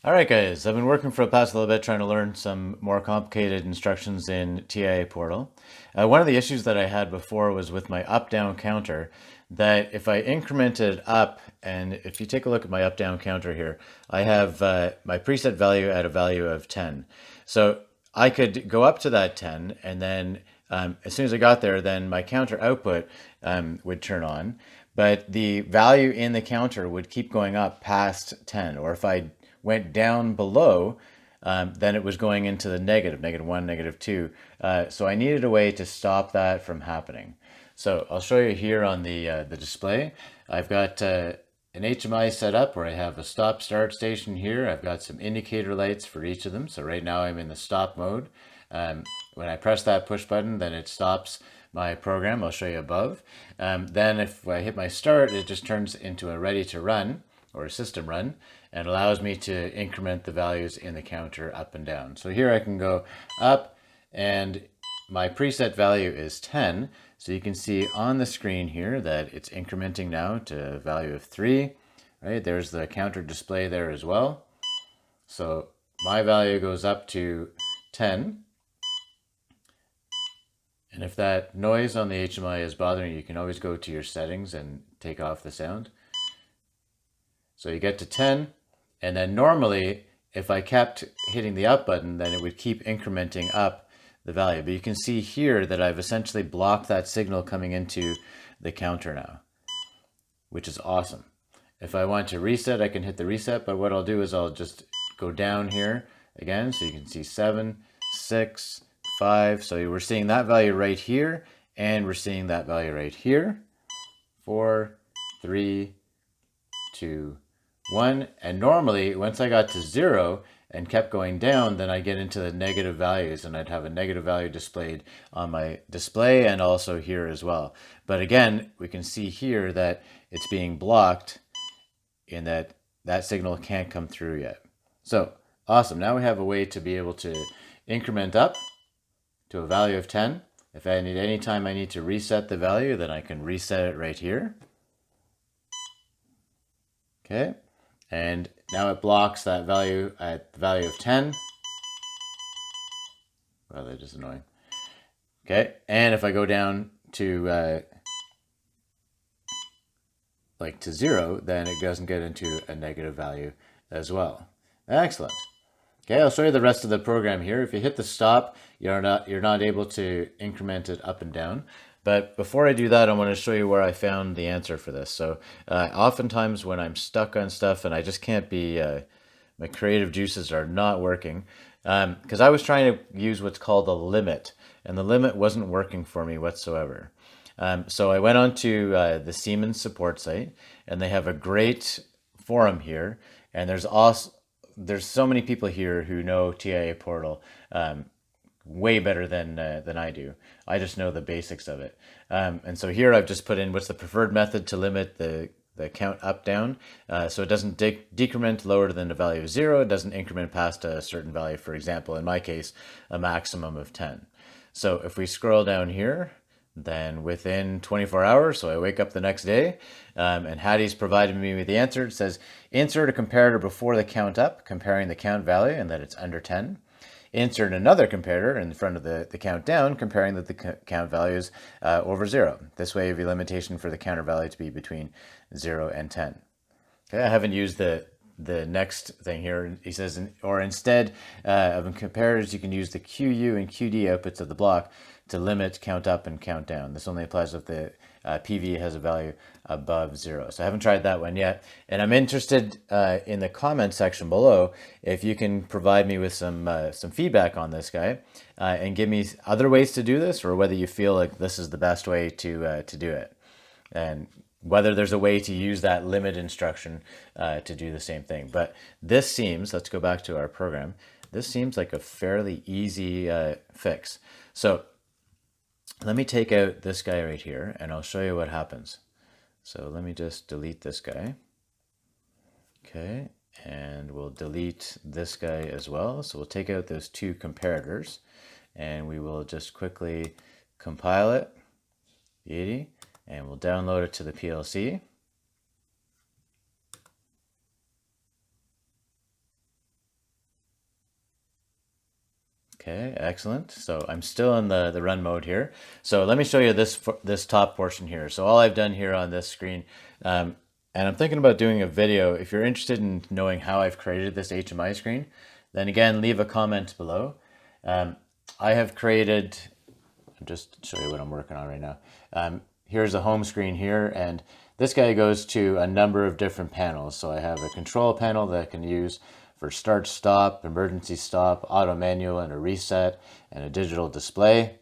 Alright guys, I've been working for the past little bit trying to learn some more complicated instructions in TIA Portal. One of the issues that I had before was with my up-down counter, that if I incremented up, and if you take a look at my up-down counter here, I have my preset value at a value of 10. So I could go up to that 10, and then as soon as I got there, then my counter output would turn on, but the value in the counter would keep going up past 10, or if I went down below, then it was going into the negative, -1, -2. So I needed a way to stop that from happening. So I'll show you here on the display. I've got an HMI set up where I have a stop-start station here. I've got some indicator lights for each of them. So right now I'm in the stop mode. When I press that push button, then it stops my program. I'll show you above. Then if I hit my start, it just turns into a ready to run, or a system run, and allows me to increment the values in the counter up and down. So here I can go up, and my preset value is 10. So you can see on the screen here that it's incrementing now to a value of 3. Right, there's the counter display there as well. So my value goes up to 10. And if that noise on the HMI is bothering you, you can always go to your settings and take off the sound. So you get to 10, and then normally if I kept hitting the up button, then it would keep incrementing up the value. But you can see here that I've essentially blocked that signal coming into the counter now, which is awesome. If I want to reset, I can hit the reset, but what I'll do is I'll just go down here again, so you can see 7, 6, 5. So we're seeing that value right here, and we're seeing that value right here. 4, 3, 2, 1. And normally once I got to 0 and kept going down, then I get into the negative values, and I'd have a negative value displayed on my display and also here as well. But again, we can see here that it's being blocked in that that signal can't come through yet. So awesome. Now we have a way to be able to increment up to a value of 10. If I need, any time I need to reset the value, then I can reset it right here. Okay, and now it blocks that value at the value of 10. Well, that is annoying. Okay, and if I go down to to 0, then it doesn't get into a negative value as well. Excellent. Okay, I'll show you the rest of the program here. If you hit the stop, you're not able to increment it up and down. But before I do that, I want to show you where I found the answer for this. So oftentimes when I'm stuck on stuff and I just can't be, my creative juices are not working, because I was trying to use what's called a limit, and the limit wasn't working for me whatsoever. So I went on to the Siemens support site, and they have a great forum here, and there's so many people here who know TIA Portal way better than I do. I just know the basics of it. And so here I've just put in what's the preferred method to limit the count up down. So it doesn't decrement lower than a value of 0. It doesn't increment past a certain value, for example, in my case, a maximum of 10. So if we scroll down here, then within 24 hours, so I wake up the next day, and Hattie's provided me with the answer. It says, insert a comparator before the count up, comparing the count value and that it's under 10. Insert another comparator in front of the count down, comparing that the count value is over 0. This way you have a limitation for the counter value to be between 0 and 10. Okay, I haven't used the next thing here. He says, or instead of comparators, you can use the QU and QD outputs of the block to limit count up and count down. This only applies if the PV has a value above 0. So I haven't tried that one yet. And I'm interested in the comment section below if you can provide me with some feedback on this guy and give me other ways to do this, or whether you feel like this is the best way to do it. And whether there's a way to use that limit instruction to do the same thing. But this seems, let's go back to our program, this seems like a fairly easy fix. So let me take out this guy right here, and I'll show you what happens. So let me just delete this guy. Okay, and we'll delete this guy as well. So we'll take out those two comparators, and we will just quickly compile it, beauty, and we'll download it to the PLC. Okay, excellent. So I'm still in the run mode here. So let me show you this top portion here. So all I've done here on this screen, and I'm thinking about doing a video. If you're interested in knowing how I've created this HMI screen, then again, leave a comment below. I have created, I'll just show you what I'm working on right now. Here's the home screen here, and this guy goes to a number of different panels. So I have a control panel that I can use for start, stop, emergency stop, auto manual, and a reset, and a digital display.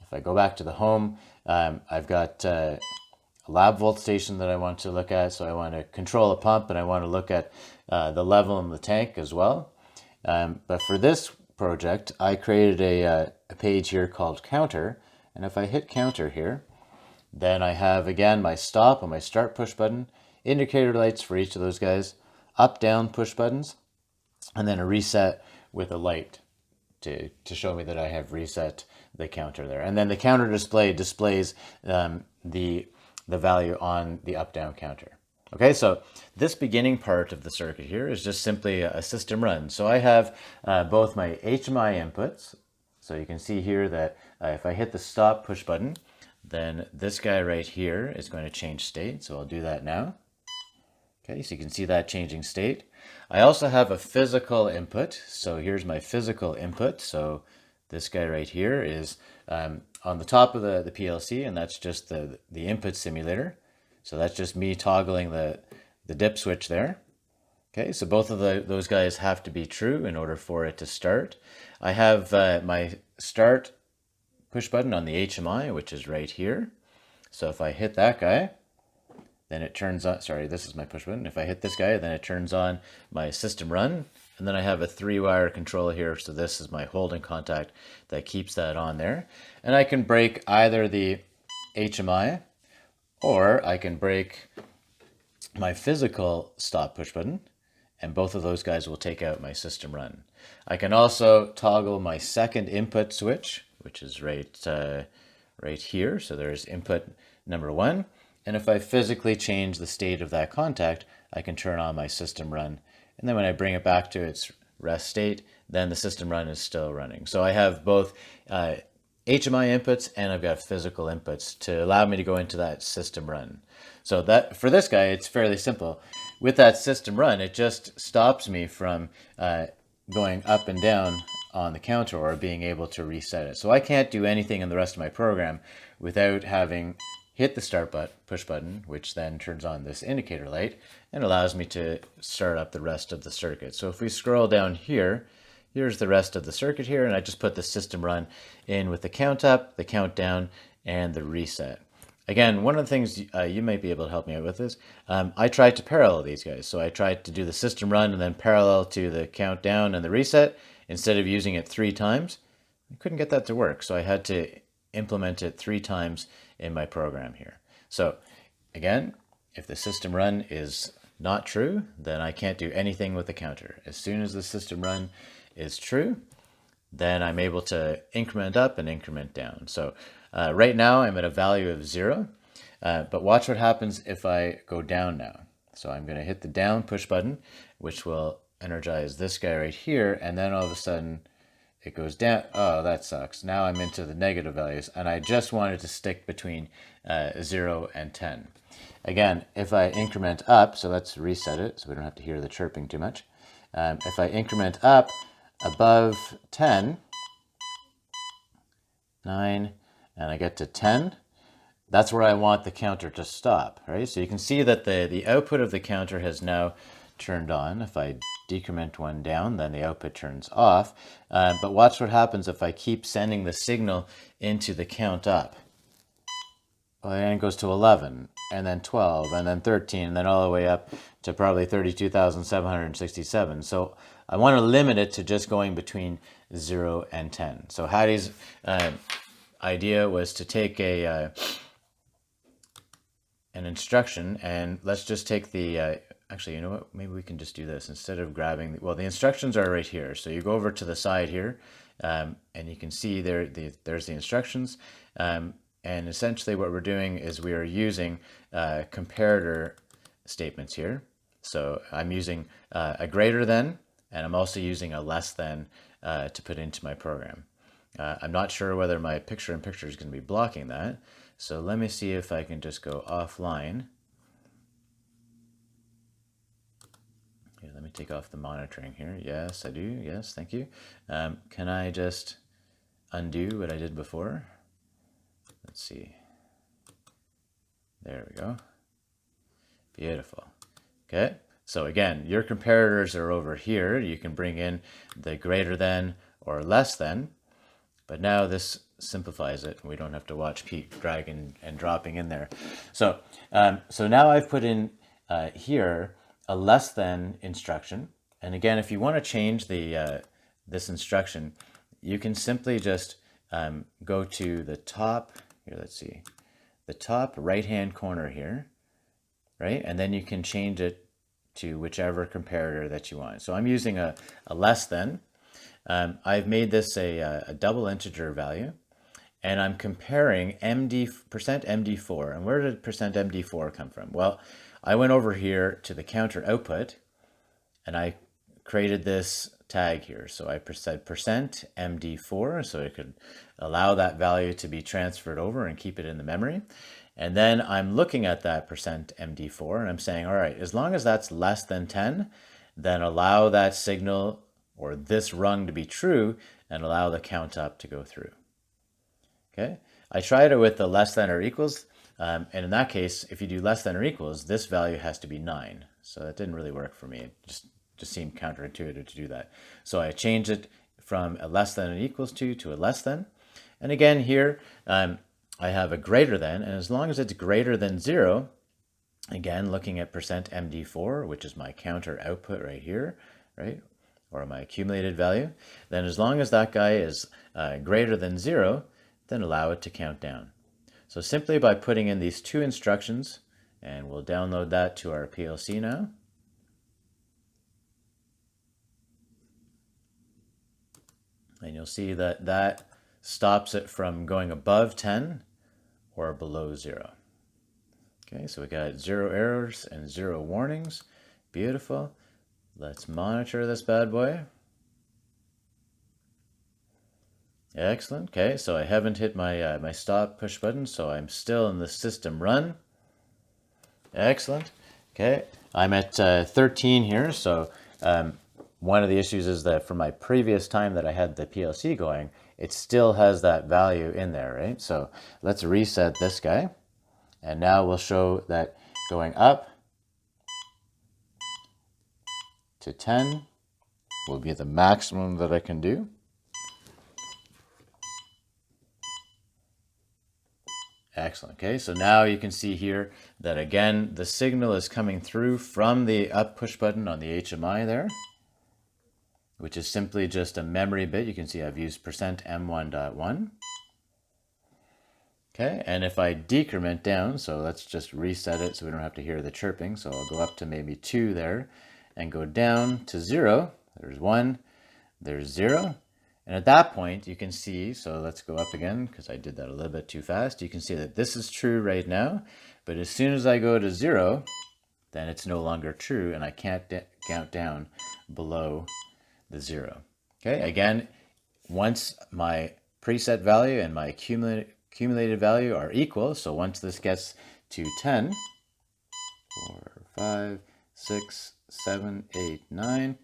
If I go back to the home, I've got a lab volt station that I want to look at. So I want to control a pump, and I want to look at the level in the tank as well. But for this project, I created a page here called counter. And if I hit counter here, then I have, again, my stop and my start push button, indicator lights for each of those guys, up, down push buttons, and then a reset with a light to show me that I have reset the counter there. And then the counter display displays the value on the up-down counter. Okay, so this beginning part of the circuit here is just simply a system run. So I have both my HMI inputs. So you can see here that if I hit the stop push button, then this guy right here is going to change state. So I'll do that now. Okay, so you can see that changing state. I also have a physical input. So here's my physical input. So this guy right here is on the top of the PLC, and that's just the input simulator. So that's just me toggling the dip switch there. Okay, so both of those guys have to be true in order for it to start. I have my start push button on the HMI, which is right here. So if I hit that guy, then it turns on, sorry, this is my push button. If I hit this guy, then it turns on my system run. And then I have a 3-wire control here. So this is my holding contact that keeps that on there. And I can break either the HMI, or I can break my physical stop push button, and both of those guys will take out my system run. I can also toggle my second input switch, which is right here. So there's input number 1. And if I physically change the state of that contact, I can turn on my system run. And then when I bring it back to its rest state, then the system run is still running. So I have both HMI inputs and I've got physical inputs to allow me to go into that system run. So that for this guy, it's fairly simple. With that system run, it just stops me from going up and down on the counter or being able to reset it. So I can't do anything in the rest of my program without having hit the start push button, which then turns on this indicator light and allows me to start up the rest of the circuit. So if we scroll down here, here's the rest of the circuit here, and I just put the system run in with the count up, the count down, and the reset. Again, one of the things you might be able to help me out with is I tried to parallel these guys. So I tried to do the system run and then parallel to the countdown and the reset instead of using it 3 times. I couldn't get that to work, so I had to implement it 3 times in my program here. So again, if the system run is not true, then I can't do anything with the counter. As soon as the system run is true, then I'm able to increment up and increment down. So right now I'm at a value of 0, but watch what happens if I go down now. So I'm going to hit the down push button, which will energize this guy right here, and then all of a sudden it goes down. Oh, that sucks. Now I'm into the negative values, and I just wanted to stick between 0 and 10. Again, if I increment up, so let's reset it so we don't have to hear the chirping too much. If I increment up above 10, 9, and I get to 10, that's where I want the counter to stop, right? So you can see that the output of the counter has now turned on. If I decrement 1 down, then the output turns off. But watch what happens if I keep sending the signal into the count up. Well, and it goes to 11, and then 12, and then 13, and then all the way up to probably 32,767. So I want to limit it to just going between 0 and 10. So Hattie's idea was to take an instruction, and let's just take the actually, you know what, maybe we can just do this instead of grabbing well, the instructions are right here. So you go over to the side here, and you can see there's the instructions, and essentially what we're doing is we are using comparator statements here. So I'm using a greater than and I'm also using a less than to put into my program. I'm not sure whether my picture-in-picture is going to be blocking that. So let me see if I can just go offline. Here, let me take off the monitoring here. Yes, I do. Yes, thank you. Can I just undo what I did before? Let's see. There we go. Beautiful. Okay. So again, your comparators are over here. You can bring in the greater than or less than. But now this simplifies it. We don't have to watch Pete dragging and dropping in there. So, so now I've put in here a less than instruction. And again, if you want to change the this instruction, you can simply just go to the top. Here, let's see, the top right-hand corner here, right? And then you can change it to whichever comparator that you want. So I'm using a less than. I've made this a double integer value, and I'm comparing %MD4. And where did %MD4 come from? Well, I went over here to the counter output, and I created this tag here. So I said %MD4, so it could allow that value to be transferred over and keep it in the memory. And then I'm looking at that %MD4, and I'm saying, all right, as long as that's less than 10, then allow that signal or this rung to be true and allow the count up to go through. Okay, I tried it with the less than or equals, and in that case, if you do less than or equals, this value has to be 9. So that didn't really work for me. It just seemed counterintuitive to do that. So I changed it from a less than and equals to a less than. And again here, I have a greater than, and as long as it's greater than 0, again, looking at %MD4, which is my counter output right here, right? Or my accumulated value, then as long as that guy is greater than 0, then allow it to count down. So simply by putting in these two instructions, and we'll download that to our PLC now. And you'll see that that stops it from going above 10 or below 0. Okay, so we got 0 errors and 0 warnings. Beautiful. Let's monitor this bad boy. Excellent. Okay, so I haven't hit my my stop push button, so I'm still in the system run. Excellent. Okay, I'm at 13 here. So one of the issues is that from my previous time that I had the PLC going, it still has that value in there, right? So let's reset this guy, and now we'll show that going up to 10 will be the maximum that I can do. Excellent. Okay, so now you can see here that again, the signal is coming through from the up push button on the HMI there, which is simply just a memory bit. You can see I've used %M1.1. Okay, and if I decrement down, so let's just reset it so we don't have to hear the chirping. So I'll go up to maybe 2 there, and go down to 0. There's 1, there's 0. And at that point, you can see, so let's go up again because I did that a little bit too fast. You can see that this is true right now, but as soon as I go to 0, then it's no longer true, and I can't count down below the 0. Okay, again, once my preset value and my accumulated value are equal, so once this gets to 10, 4, 5, 6, 7, 8, 9,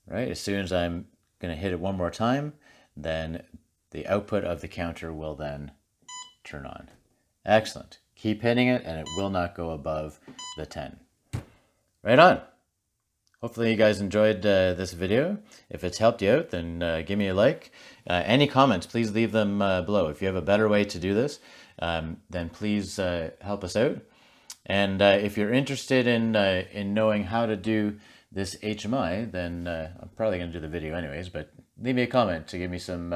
right? As soon as I'm going to hit it one more time, then the output of the counter will then turn on. Excellent. Keep hitting it, and it will not go above the 10. Right on. Hopefully you guys enjoyed this video. If it's helped you out, then give me a like. Any comments, please leave them below. If you have a better way to do this, then please help us out. And if you're interested in knowing how to do this HMI, then I'm probably going to do the video anyways, but leave me a comment to give me some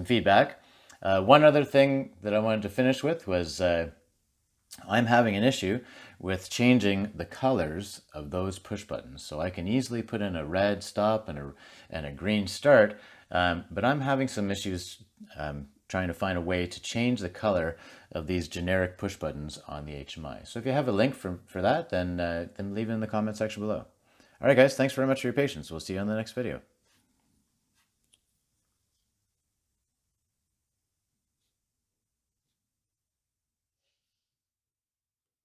feedback. One other thing that I wanted to finish with was I'm having an issue with changing the colors of those push buttons. So I can easily put in a red stop and a green start, but I'm having some issues trying to find a way to change the color of these generic push buttons on the HMI. So if you have a link for that, then leave it in the comment section below. All right, guys, thanks very much for your patience. We'll see you on the next video.